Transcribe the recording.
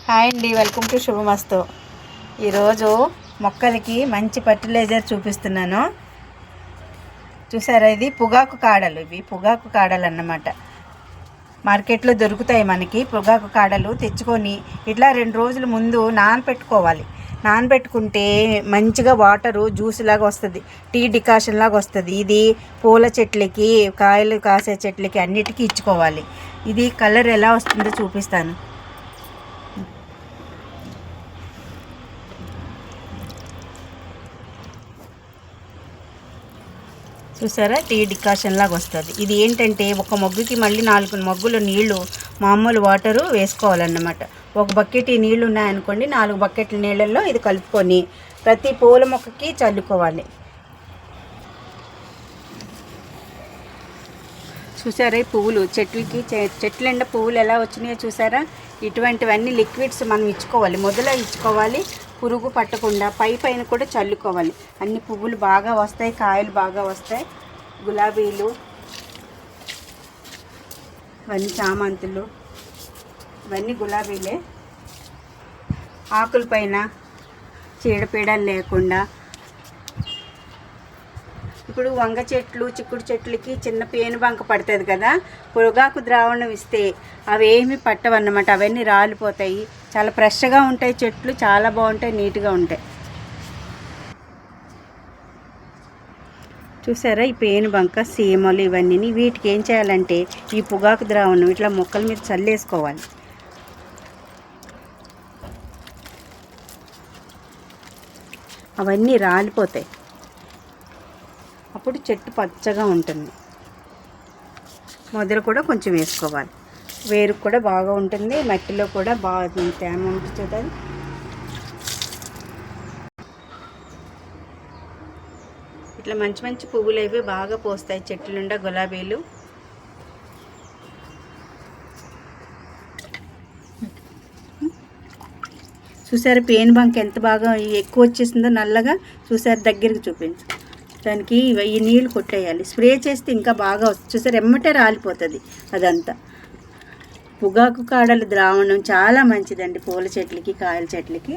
Hi అండి, welcome to శుభమస్తు. ఈరోజు మొక్కలకి మంచి ఫర్టిలైజర్ చూపిస్తున్నాను. చూసారా, ఇది పొగాకు కాడలు. ఇవి పొగాకు కాడలు అన్నమాట. మార్కెట్లో దొరుకుతాయి మనకి. పొగాకు కాడలు తెచ్చుకొని ఇట్లా 2 రోజుల ముందు నానబెట్టుకోవాలి. నానబెట్టుకుంటే మంచిగా వాటరు జ్యూస్ లాగా వస్తుంది, టీ డికాషన్ లాగా వస్తుంది. ఇది పూల చెట్లకి, కాయలు కాసే చెట్లకి అన్నిటికీ ఇచ్చుకోవాలి. ఇది కలర్ ఎలా వస్తుందో చూపిస్తాను. చూసారా, టీ డికాషన్ లాగా వస్తుంది. ఇది ఏంటంటే ఒక మొగ్గుకి మళ్ళీ 4 మొగ్గులు నీళ్లు, మామూలు వాటరు వేసుకోవాలన్నమాట. ఒక బకెట్ నీళ్ళు ఉన్నాయనుకోండి, 4 బకెట్ల నీళ్ళల్లో ఇది కలుపుకొని ప్రతి పూల మొక్కకి చల్లుకోవాలి. చూసారా, ఈ పువ్వులు చెట్ల నిండా పువ్వులు ఎలా వచ్చినాయో చూసారా. ఇటువంటివన్నీ లిక్విడ్స్ మనం ఇచ్చుకోవాలి, మొదలు ఇచ్చుకోవాలి. పురుగు పట్టకుండా పైన కూడా చల్లుకోవాలి. అన్ని పువ్వులు బాగా వస్తాయి, కాయలు బాగా వస్తాయి. గులాబీలు, ఇవన్నీ చామంతులు, ఇవన్నీ గులాబీలే. ఆకుల పైన చీడపీడలు లేకుండా. ఇప్పుడు వంగ చెట్లు, చిక్కుడు చెట్లకి చిన్న పేను బంక పడుతుంది కదా, పొగాకు ద్రావణం ఇస్తే అవి ఏమి పట్టవన్నమాట. అవన్నీ రాలిపోతాయి. చాలా ఫ్రెష్గా ఉంటాయి చెట్లు, చాలా బాగుంటాయి, నీట్గా ఉంటాయి. చూసారా, ఈ పేను బంక, సీమలు ఇవన్నీ. వీటికి ఏం చేయాలంటే ఈ పొగాకు ద్రావణం ఇట్లా మొక్కల మీద చల్లేసుకోవాలి. అవన్నీ రాలిపోతాయి. అప్పుడు చెట్టు పచ్చగా ఉంటుంది. మొదలు కూడా కొంచెం వేసుకోవాలి, వేరుకు కూడా బాగా ఉంటుంది. మట్టిలో కూడా బాగా తేమ ఉంటుంది. ఇట్లా మంచి మంచి పువ్వులు అవి బాగా పోస్తాయి చెట్ల నిండా గులాబీలు. చూసారు పేను బంక్ ఎంత బాగా ఎక్కువ వచ్చేసిందో నల్లగా. చూసారు, దగ్గరికి చూపించు. దానికి ఈ నీళ్ళు కొట్టేయాలి. స్ప్రే చేస్తే ఇంకా బాగా వస్తుంది. చూసారు, ఎమ్మటే రాలిపోతుంది అదంతా. పొగాకు కాడల ద్రావణం చాలా మంచిదండి పూల చెట్లకి, కాయల చెట్లకి.